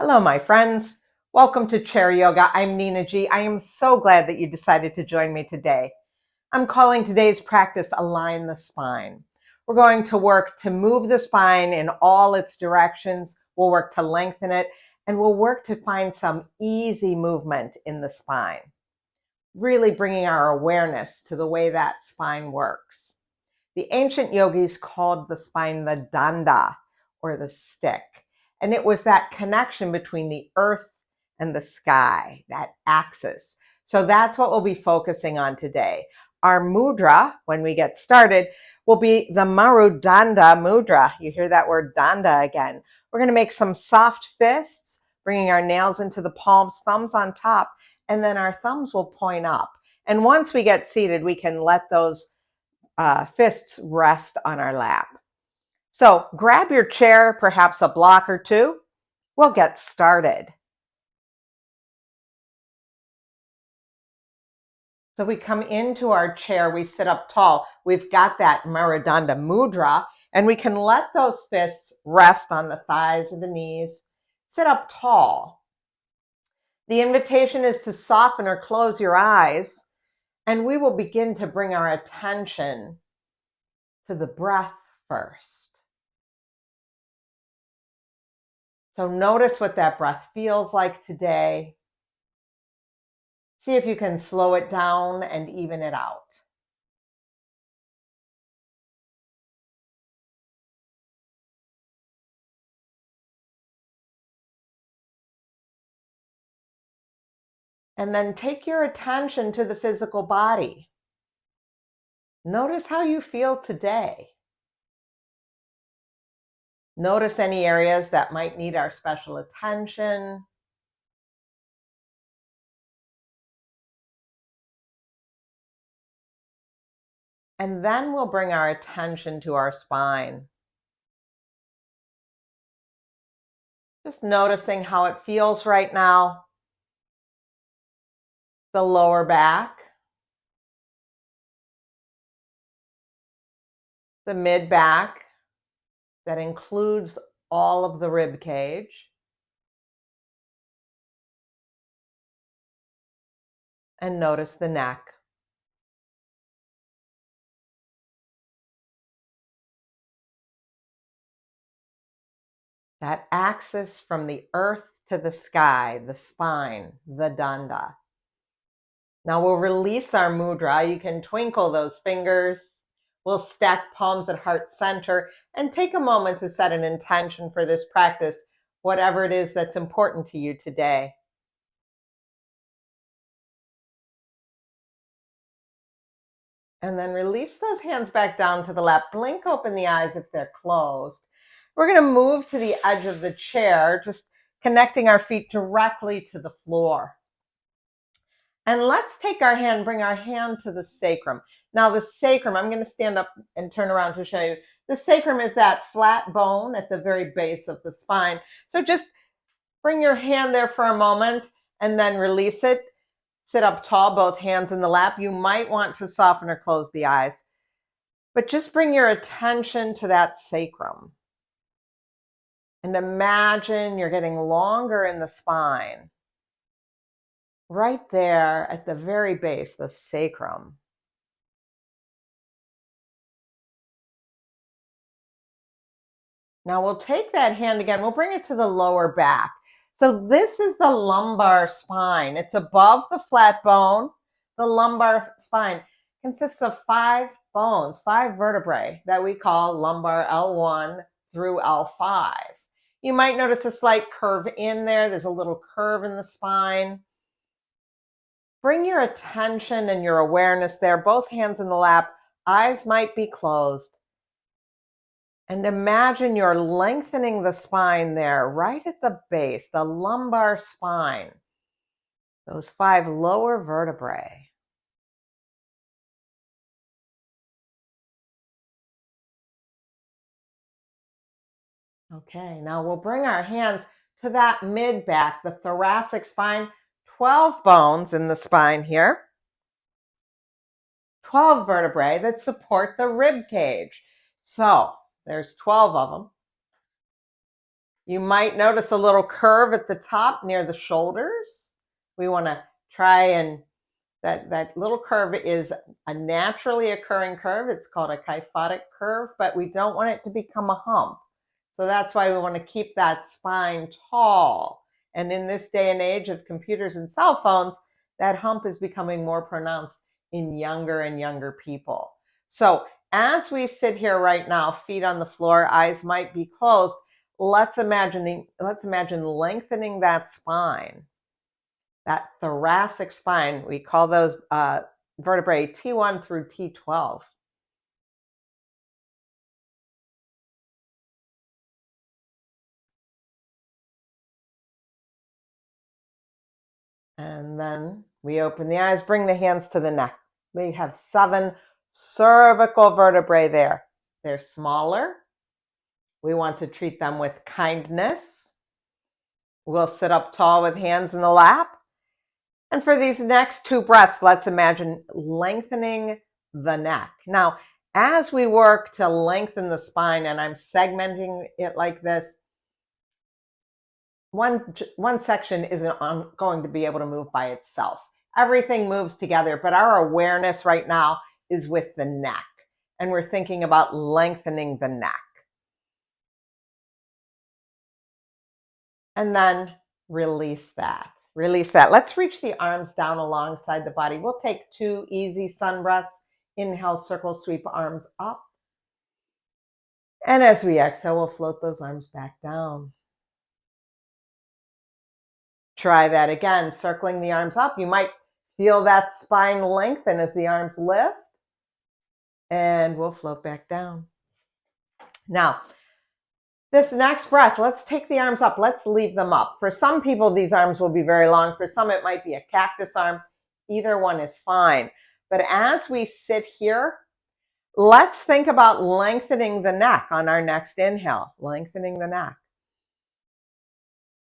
Hello, my friends. Welcome to Chair Yoga. I'm Nina G. I am so glad that you decided to join me today. I'm calling today's practice Align the Spine. We're going to work to move the spine in all its directions. We'll work to lengthen it, and we'll work to find some easy movement in the spine, really bringing our awareness to the way that spine works. The ancient yogis called the spine the danda, or the stick. And it was that connection between the earth and the sky, that axis. So that's what we'll be focusing on today. Our mudra, when we get started, will be the Marudanda mudra. You hear that word danda again. We're going to make some soft fists, bringing our nails into the palms, thumbs on top, and then our thumbs will point up. And once we get seated, we can let those fists rest on our lap. So grab your chair, perhaps a block or two. We'll get started. So we come into our chair, we sit up tall. We've got that Marudanda mudra, and we can let those fists rest on the thighs or the knees. Sit up tall. The invitation is to soften or close your eyes, and we will begin to bring our attention to the breath first. So notice what that breath feels like today. See if you can slow it down and even it out. And then take your attention to the physical body. Notice how you feel today. Notice any areas that might need our special attention. And then we'll bring our attention to our spine. Just noticing how it feels right now. The lower back, the mid back, that includes all of the rib cage. And notice the neck. That axis from the earth to the sky, the spine, the danda. Now we'll release our mudra. You can twinkle those fingers. We'll stack palms at heart center and take a moment to set an intention for this practice, whatever it is that's important to you today. And then release those hands back down to the lap. Blink open the eyes if they're closed. We're going to move to the edge of the chair, just connecting our feet directly to the floor. And let's take our hand, bring our hand to the sacrum. Now the sacrum, I'm going to stand up and turn around to show you. The sacrum is that flat bone at the very base of the spine. So just bring your hand there for a moment and then release it. Sit up tall, both hands in the lap. You might want to soften or close the eyes, but just bring your attention to that sacrum. And imagine you're getting longer in the spine. Right there at the very base, the sacrum. Now we'll take that hand again, we'll bring it to the lower back. So this is the lumbar spine. It's above the flat bone. The lumbar spine consists of 5 bones, 5 vertebrae that we call lumbar L1 through L5. You might notice a slight curve in there. There's a little curve in the spine. Bring your attention and your awareness there, both hands in the lap, eyes might be closed. And imagine you're lengthening the spine there, right at the base, the lumbar spine, those 5 lower vertebrae. Okay, now we'll bring our hands to that mid back, the thoracic spine, 12 bones in the spine here. 12 vertebrae that support the rib cage. So there's 12 of them. You might notice a little curve at the top near the shoulders. We want to try and that little curve is a naturally occurring curve. It's called a kyphotic curve, but we don't want it to become a hump. So that's why we want to keep that spine tall. And in this day and age of computers and cell phones, that hump is becoming more pronounced in younger and younger people. So as we sit here right now, feet on the floor, eyes might be closed, let's imagine lengthening that spine. That thoracic spine, we call those vertebrae T1 through T12. And then we open the eyes, bring the hands to the neck. We have 7 cervical vertebrae there. They're smaller. We want to treat them with kindness. We'll sit up tall with hands in the lap. And for these next 2 breaths, let's imagine lengthening the neck. Now, as we work to lengthen the spine, and I'm segmenting it like this, one section isn't going to be able to move by itself. Everything moves together, but our awareness right now is with the neck. And we're thinking about lengthening the neck. And then release that. Release that. Let's reach the arms down alongside the body. We'll take 2 easy sun breaths. Inhale, circle, sweep arms up. And as we exhale, we'll float those arms back down. Try that again, circling the arms up. You might feel that spine lengthen as the arms lift. And we'll float back down. Now, this next breath, let's take the arms up. Let's leave them up. For some people, these arms will be very long. For some, it might be a cactus arm. Either one is fine. But as we sit here, let's think about lengthening the neck on our next inhale. Lengthening the neck.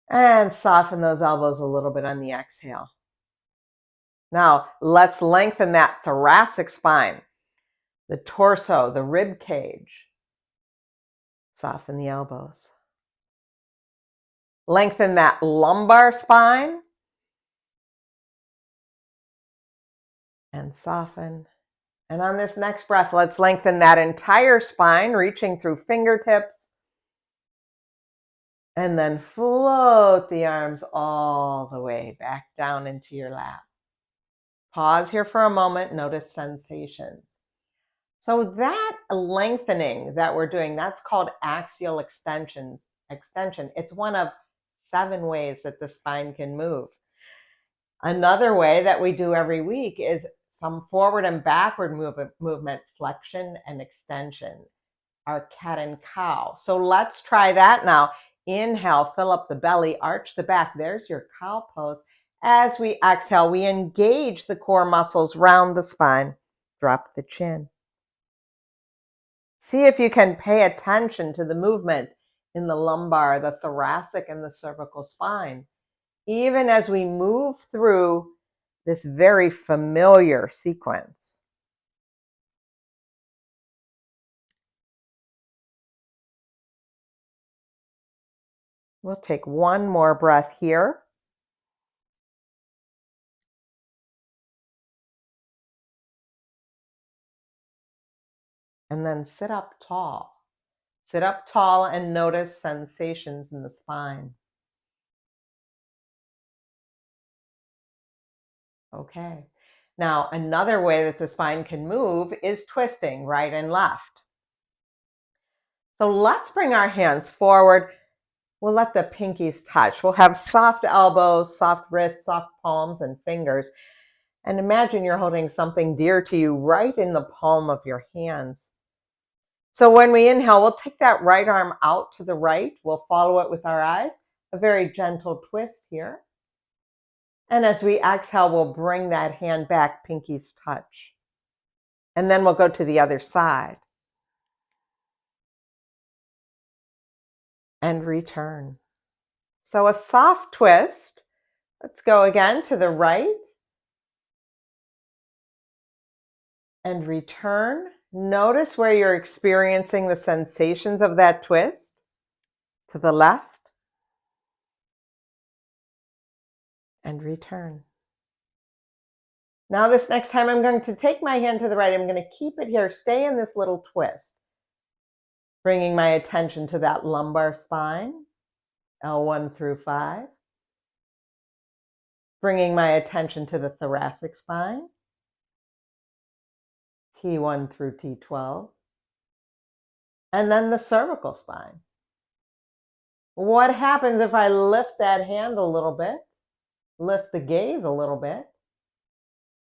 And soften those elbows a little bit on the exhale. Now, let's lengthen that thoracic spine, the torso, the rib cage. Soften the elbows. Lengthen that lumbar spine. And soften. And on this next breath, let's lengthen that entire spine, reaching through fingertips. And then float the arms all the way back down into your lap. Pause here for a moment, notice sensations. So that lengthening that we're doing, that's called axial extension. It's one of 7 ways that the spine can move. Another way that we do every week is some forward and backward movement, flexion and extension, our cat and cow. So let's try that now. Inhale, fill up the belly, arch the back. There's your cow pose. As we exhale, we engage the core muscles round the spine. Drop the chin. See if you can pay attention to the movement in the lumbar, the thoracic, and the cervical spine, even as we move through this very familiar sequence. We'll take one more breath here. And then sit up tall. Sit up tall and notice sensations in the spine. Okay. Now, another way that the spine can move is twisting right and left. So let's bring our hands forward. We'll let the pinkies touch. We'll have soft elbows, soft wrists, soft palms and fingers. And imagine you're holding something dear to you right in the palm of your hands. So when we inhale, we'll take that right arm out to the right. We'll follow it with our eyes. A very gentle twist here. And as we exhale, we'll bring that hand back, pinkies touch. And then we'll go to the other side. And return. So a soft twist. Let's go again to the right. And return. Notice where you're experiencing the sensations of that twist. To the left. and return. Now this next time I'm going to take my hand to the right. I'm going to keep it here, stay in this little twist, bringing my attention to that lumbar spine, L1 through 5. Bringing my attention to the thoracic spine, T1 through T12. And then the cervical spine. What happens if I lift that hand a little bit, lift the gaze a little bit,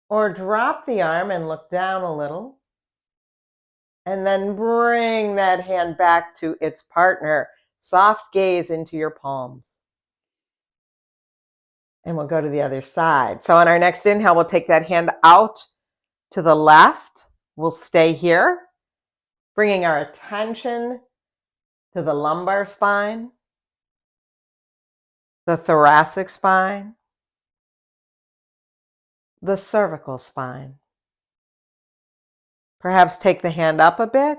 or drop the arm and look down a little, and then bring that hand back to its partner. Soft gaze into your palms. And we'll go to the other side. So on our next inhale, we'll take that hand out to the left. We'll stay here, bringing our attention to the lumbar spine, the thoracic spine, the cervical spine. Perhaps take the hand up a bit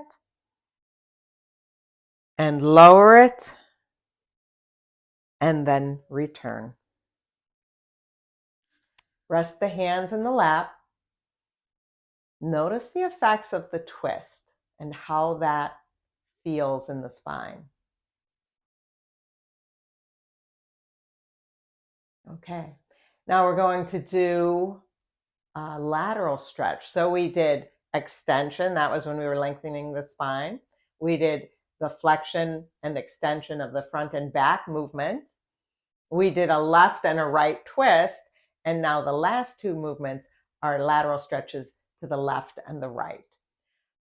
and lower it, and then return. Rest the hands in the lap. Notice the effects of the twist and how that feels in the spine. Okay, now we're going to do a lateral stretch. So we did extension, that was when we were lengthening the spine. We did the flexion and extension of the front and back movement. We did a left and a right twist, and now the last two movements are lateral stretches to the left and the right.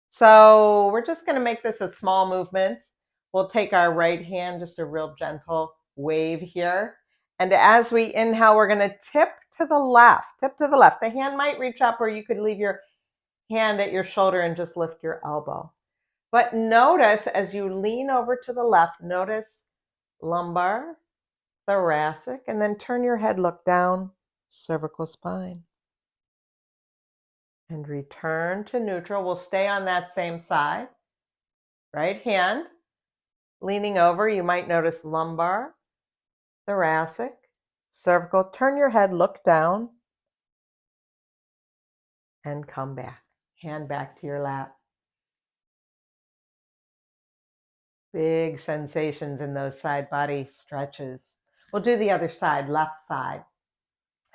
So we're just going to make this a small movement. We'll take our right hand, just a real gentle wave here. And as we inhale, we're going to tip to the left. Tip to the left. The hand might reach up, or you could leave your hand at your shoulder and just lift your elbow. But notice as you lean over to the left, notice lumbar, thoracic, and then turn your head, look down, cervical spine. And return to neutral. We'll stay on that same side. Right hand leaning over. You might notice lumbar, thoracic, cervical. Turn your head, look down, and come back. Hand back to your lap. Big sensations in those side body stretches. We'll do the other side, left side.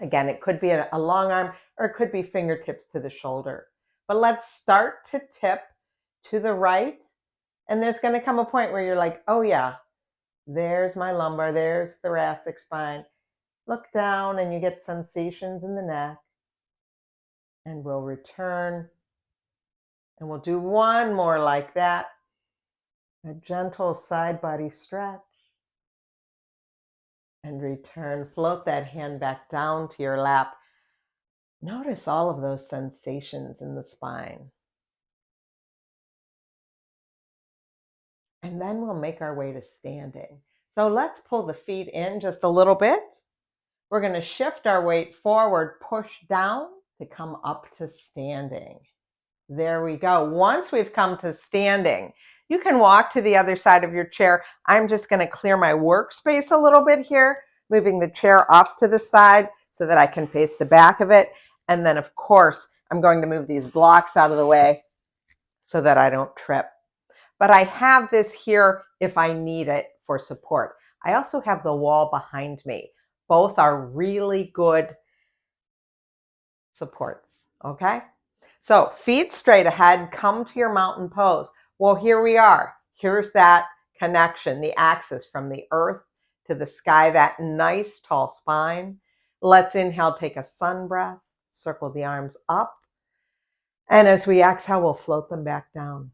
Again, it could be a long arm, or it could be fingertips to the shoulder. But let's start to tip to the right. And there's going to come a point where you're like, oh yeah, there's my lumbar, there's thoracic spine. Look down and you get sensations in the neck. And we'll return. And we'll do one more like that. A gentle side body stretch. And return. Float that hand back down to your lap. Notice all of those sensations in the spine. And then we'll make our way to standing. So let's pull the feet in just a little bit. We're going to shift our weight forward, push down to come up to standing. There we go. Once we've come to standing, you can walk to the other side of your chair. I'm just going to clear my workspace a little bit here, moving the chair off to the side so that I can face the back of it. And then, of course, I'm going to move these blocks out of the way so that I don't trip. But I have this here if I need it for support. I also have the wall behind me. Both are really good supports, okay? So feet straight ahead, come to your mountain pose. Well, here we are. Here's that connection, the axis from the earth to the sky, that nice tall spine. Let's inhale, take a sun breath, circle the arms up. And as we exhale, we'll float them back down,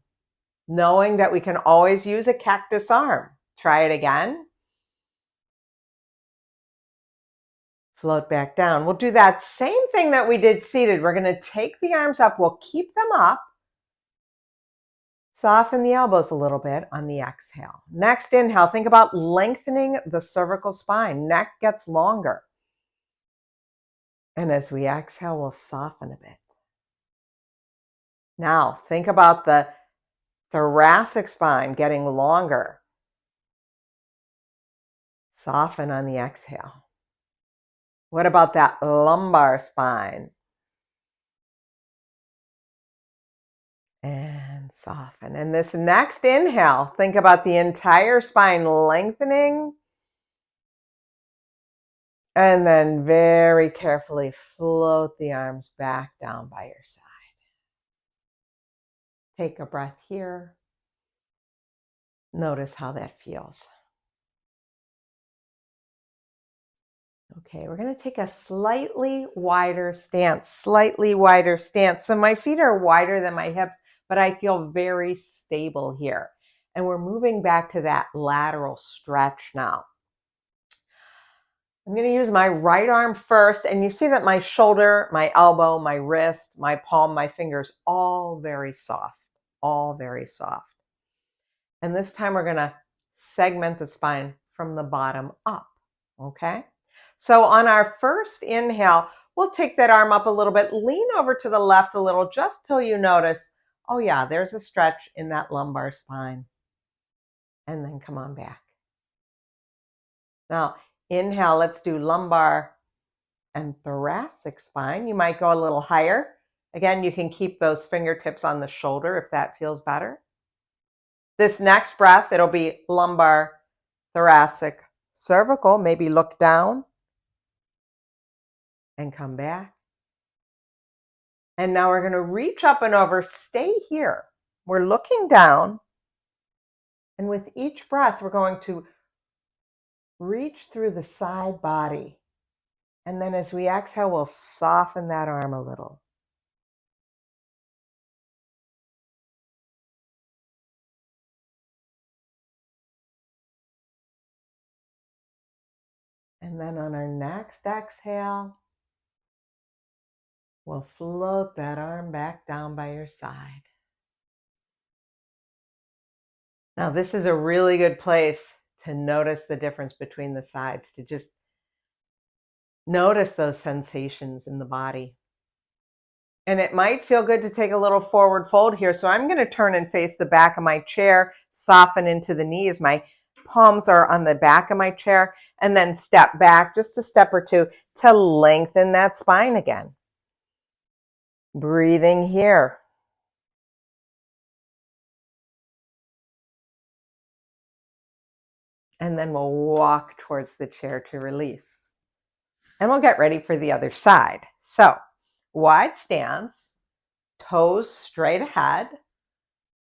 knowing that we can always use a cactus arm. Try it again. Float back down. We'll do that same thing that we did seated. We're going to take the arms up. We'll keep them up. Soften the elbows a little bit on the exhale. Next inhale, think about lengthening the cervical spine. Neck gets longer. And as we exhale, we'll soften a bit. Now, think about the thoracic spine getting longer. Soften on the exhale. What about that lumbar spine? And soften. And this next inhale, think about the entire spine lengthening. And then very carefully float the arms back down by your side. Take a breath here. Notice how that feels. Okay, we're going to take a slightly wider stance, So my feet are wider than my hips, but I feel very stable here. And we're moving back to that lateral stretch now. I'm going to use my right arm first, and you see that my shoulder, my elbow, my wrist, my palm, my fingers, all very soft, all very soft. And this time we're going to segment the spine from the bottom up, okay? So on our first inhale, we'll take that arm up a little bit, lean over to the left a little, just till you notice, oh yeah, there's a stretch in that lumbar spine. And then come on back. Now, inhale, let's do lumbar and thoracic spine. You might go a little higher. Again, you can keep those fingertips on the shoulder if that feels better. This next breath, it'll be lumbar, thoracic, cervical. Maybe look down and come back. And now we're going to reach up and over. Stay here. We're looking down. And with each breath, we're going to reach through the side body. And then as we exhale, we'll soften that arm a little. And then on our next exhale, we'll float that arm back down by your side. Now, this is a really good place to notice the difference between the sides, to just notice those sensations in the body. And it might feel good to take a little forward fold here. So I'm going to turn and face the back of my chair, soften into the knees. My palms are on the back of my chair, and then step back just a step or two to lengthen that spine again. Breathing here. And then we'll walk towards the chair to release. And we'll get ready for the other side. So, wide stance, toes straight ahead,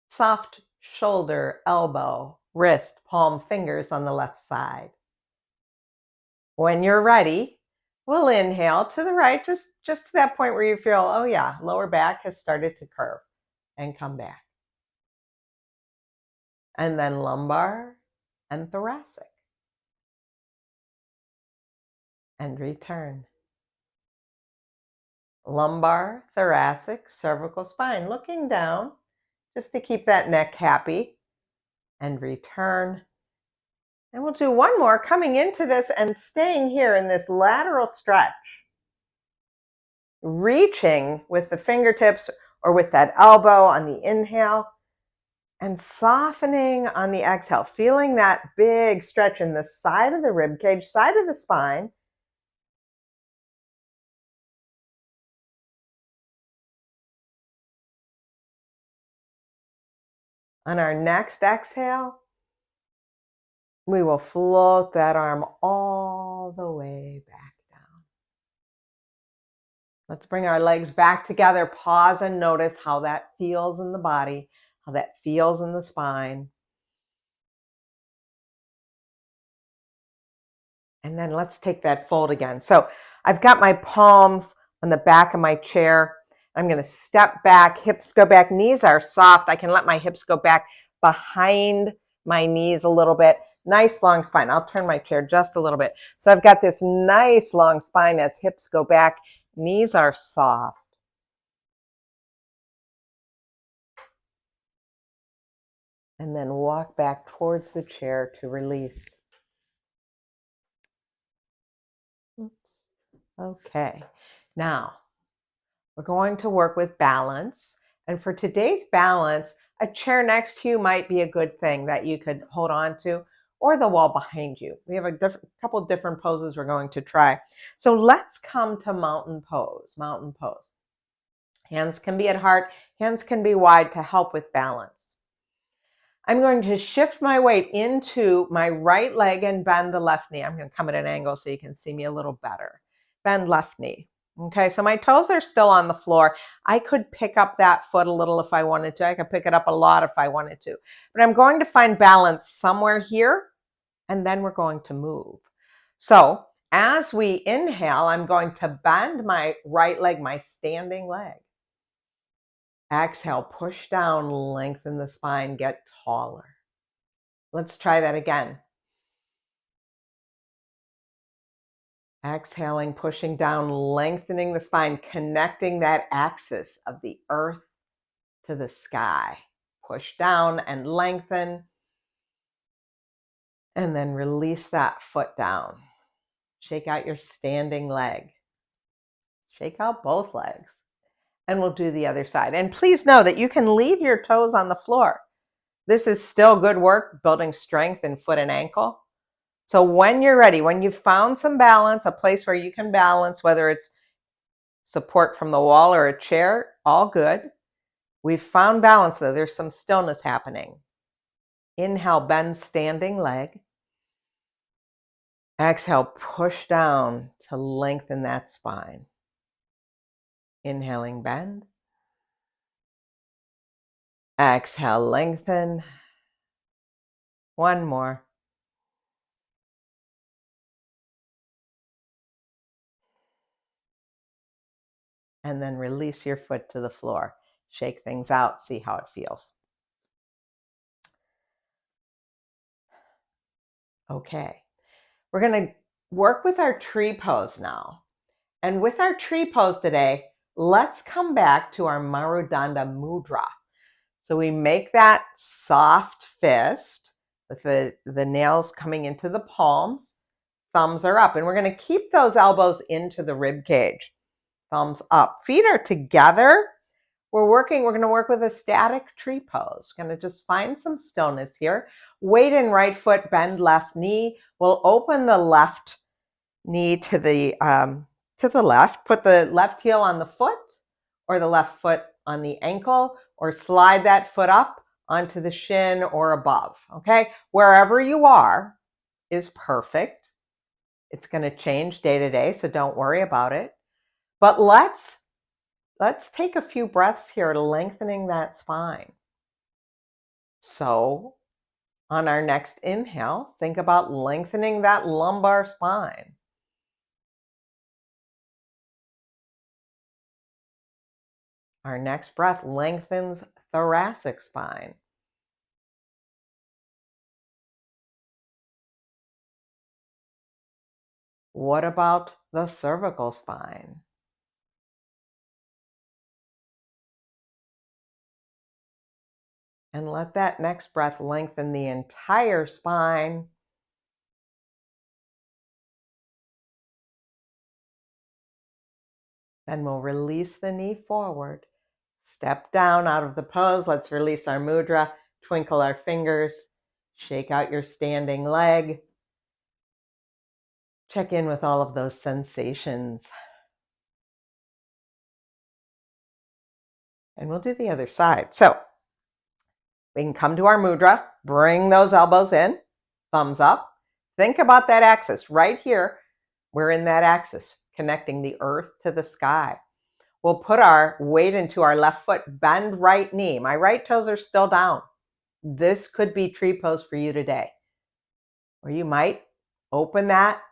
soft shoulder, elbow, wrist, palm, fingers on the left side. When you're ready, we'll inhale to the right, just to that point where you feel, oh yeah, lower back has started to curve, and come back. And then lumbar and thoracic. And return. Lumbar, thoracic, cervical spine. Looking down, just to keep that neck happy. And return. And we'll do one more, coming into this and staying here in this lateral stretch. Reaching with the fingertips or with that elbow on the inhale. And softening on the exhale, feeling that big stretch in the side of the rib cage, side of the spine. On our next exhale, we will float that arm all the way back down. Let's bring our legs back together. Pause and notice how that feels in the body, how that feels in the spine. And then let's take that fold again. So I've got my palms on the back of my chair. I'm going to step back, hips go back, knees are soft. I can let my hips go back behind my knees a little bit. Nice long spine. I'll turn my chair just a little bit. So I've got this nice long spine as hips go back, knees are soft. And then walk back towards the chair to release. Oops. Okay, now we're going to work with balance. And for today's balance, a chair next to you might be a good thing that you could hold on to, or the wall behind you. We have a couple different poses we're going to try. So let's come to mountain pose, mountain pose. Hands can be at heart, hands can be wide to help with balance. I'm going to shift my weight into my right leg and bend the left knee. I'm going to come at an angle so you can see me a little better. Bend left knee. Okay, so my toes are still on the floor. I could pick up that foot a little if I wanted to. I could pick it up a lot if I wanted to. But I'm going to find balance somewhere here, and then we're going to move. So as we inhale, I'm going to bend my right leg, my standing leg. Exhale, push down, lengthen the spine, get taller. Let's try that again. Exhaling, pushing down, lengthening the spine, connecting that axis of the earth to the sky. Push down and lengthen. And then release that foot down. Shake out your standing leg. Shake out both legs. And we'll do the other side. And please know that you can leave your toes on the floor. This is still good work, building strength in foot and ankle. So when you're ready, when you've found some balance, a place where you can balance, whether it's support from the wall or a chair, all good. We've found balance though. There's some stillness happening. Inhale, bend standing leg. Exhale, push down to lengthen that spine. Inhaling, bend. Exhale, lengthen. One more. And then release your foot to the floor. Shake things out, see how it feels. Okay, we're going to work with our tree pose now. And with our tree pose today, let's come back to our Marudanda Mudra. So we make that soft fist with the nails coming into the palms. Thumbs are up, and we're going to keep those elbows into the rib cage. Thumbs up. Feet are together. We're going to work with a static tree pose. Going to just find some stillness here. Weight in right foot, bend left knee. We'll open the left knee to the left. Put the left heel on the foot or the left foot on the ankle, or slide that foot up onto the shin or above. Okay, wherever you are is perfect. It's going to change day to day, so don't worry about it. But let's take a few breaths here, lengthening that spine. So on our next inhale, think about lengthening that lumbar spine. Our next breath lengthens thoracic spine. What about the cervical spine? And let that next breath lengthen the entire spine. Then we'll release the knee forward. Step down out of the pose. Let's release our mudra. Twinkle our fingers. Shake out your standing leg. Check in with all of those sensations. And we'll do the other side. So we can come to our mudra, bring those elbows in, thumbs up. Think about that axis right here. We're in that axis, connecting the earth to the sky. We'll put our weight into our left foot, bend right knee. My right toes are still down. This could be tree pose for you today. Or you might open that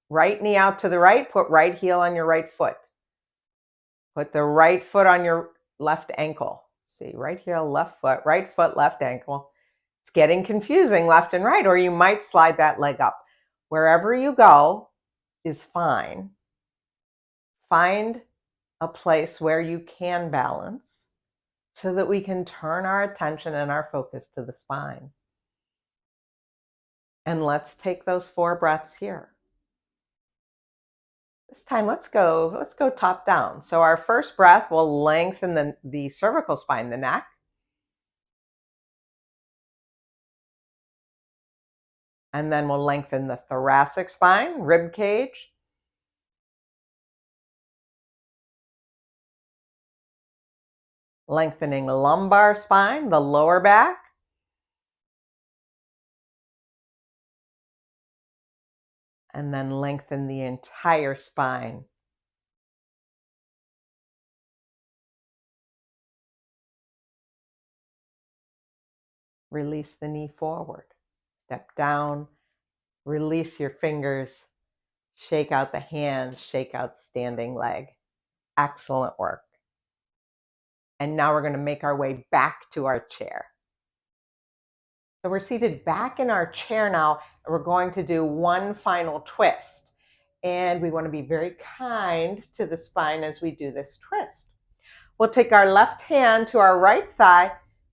right knee out to the right, put right heel on your right foot. Put the right foot on your left ankle. See, right heel, left foot, left ankle. It's getting confusing left and right, or you might slide that leg up. Wherever you go is fine. Find a place where you can balance so that we can turn our attention and our focus to the spine. And let's take those 4 breaths here. This time, let's go top down. So our first breath will lengthen the cervical spine, the neck. And then we'll lengthen the thoracic spine, rib cage. Lengthening lumbar spine, the lower back. And then lengthen the entire spine. Release the knee forward. Step down, release your fingers, shake out the hands, shake out standing leg. Excellent work. And now we're going to make our way back to our chair. So we're seated back in our chair now, and we're going to do one final twist. And we want to be very kind to the spine as we do this twist. We'll take our left hand to our right thigh,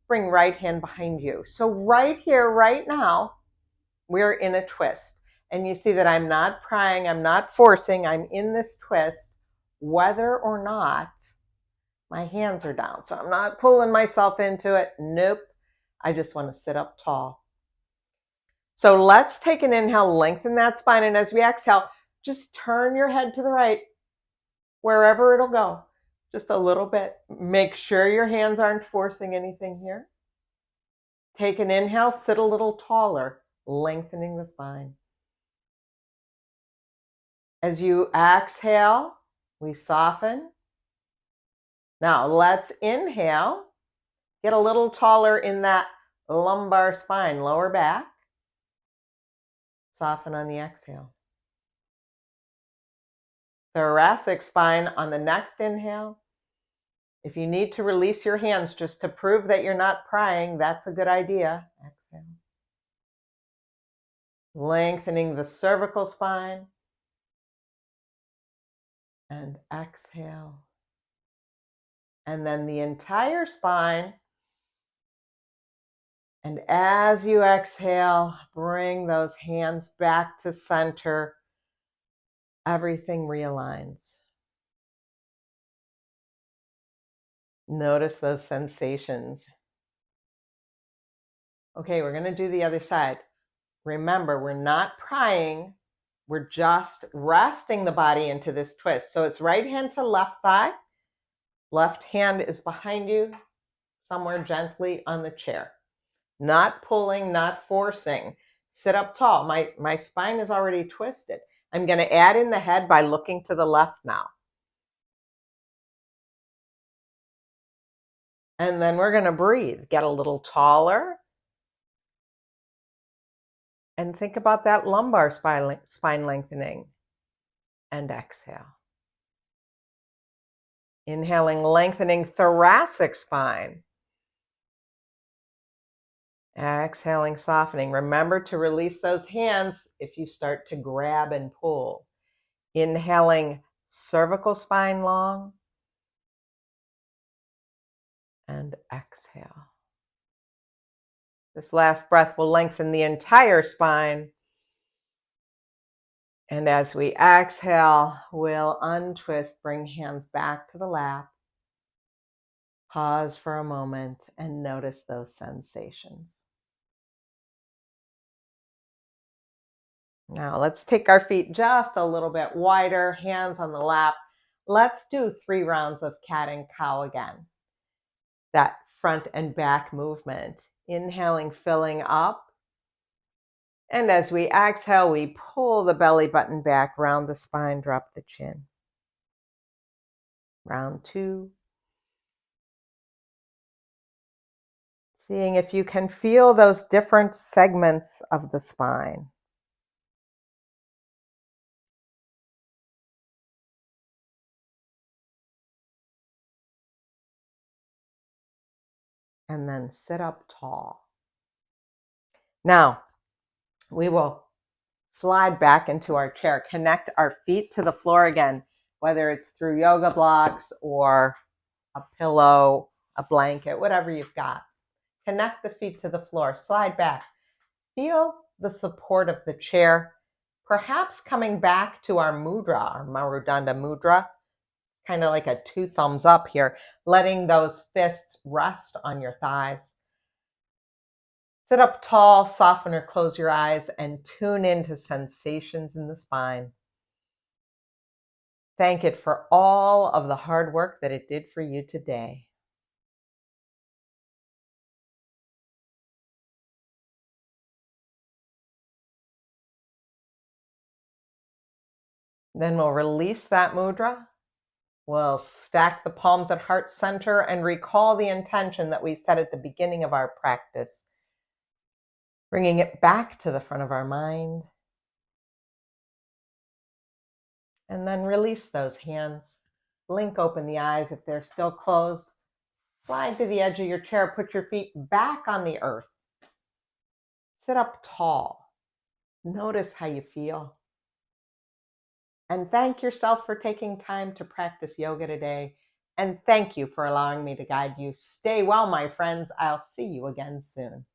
bring right hand behind you. So right here, right now, we're in a twist. And you see that I'm not prying, I'm not forcing, I'm in this twist, whether or not my hands are down. So I'm not pulling myself into it. Nope. I just want to sit up tall. So let's take an inhale, lengthen that spine. And as we exhale, just turn your head to the right, wherever it'll go. Just a little bit. Make sure your hands aren't forcing anything here. Take an inhale, sit a little taller, lengthening the spine. As you exhale, we soften. Now let's inhale, get a little taller in that lumbar spine, lower back. Soften on the exhale. Thoracic spine on the next inhale. If you need to release your hands just to prove that you're not prying, that's a good idea. Exhale. Lengthening the cervical spine. And exhale. And then the entire spine. And as you exhale, bring those hands back to center. Everything realigns. Notice those sensations. Okay, we're going to do the other side. Remember, we're not prying. We're just resting the body into this twist. So it's right hand to left thigh. Left hand is behind you, somewhere gently on the chair. Not pulling, not forcing. Sit up tall. My spine is already twisted. I'm going to add in the head by looking to the left now. And then we're going to breathe. Get a little taller. And think about that lumbar spine lengthening. And exhale. Inhaling, lengthening thoracic spine. Exhaling, softening. Remember to release those hands if you start to grab and pull. Inhaling, cervical spine long. And exhale. This last breath will lengthen the entire spine. And as we exhale, we'll untwist, bring hands back to the lap. Pause for a moment and notice those sensations. Now let's take our feet just a little bit wider, hands on the lap. Let's do 3 rounds of cat and cow again. That front and back movement. Inhaling, filling up. And as we exhale, we pull the belly button back, round the spine, drop the chin. Round 2. Seeing if you can feel those different segments of the spine. And then sit up tall. Now, we will slide back into our chair, connect our feet to the floor again, whether it's through yoga blocks or a pillow, a blanket, whatever you've got. Connect the feet to the floor, slide back. Feel the support of the chair, perhaps coming back to our mudra, our Marudanda mudra, kind of like a 2 thumbs up here, letting those fists rest on your thighs. Sit up tall, soften or close your eyes, and tune into sensations in the spine. Thank it for all of the hard work that it did for you today. Then we'll release that mudra. We'll stack the palms at heart center and recall the intention that we set at the beginning of our practice, bringing it back to the front of our mind. And then release those hands. Blink open the eyes if they're still closed. Slide to the edge of your chair. Put your feet back on the earth. Sit up tall. Notice how you feel. And thank yourself for taking time to practice yoga today. And thank you for allowing me to guide you. Stay well, my friends. I'll see you again soon.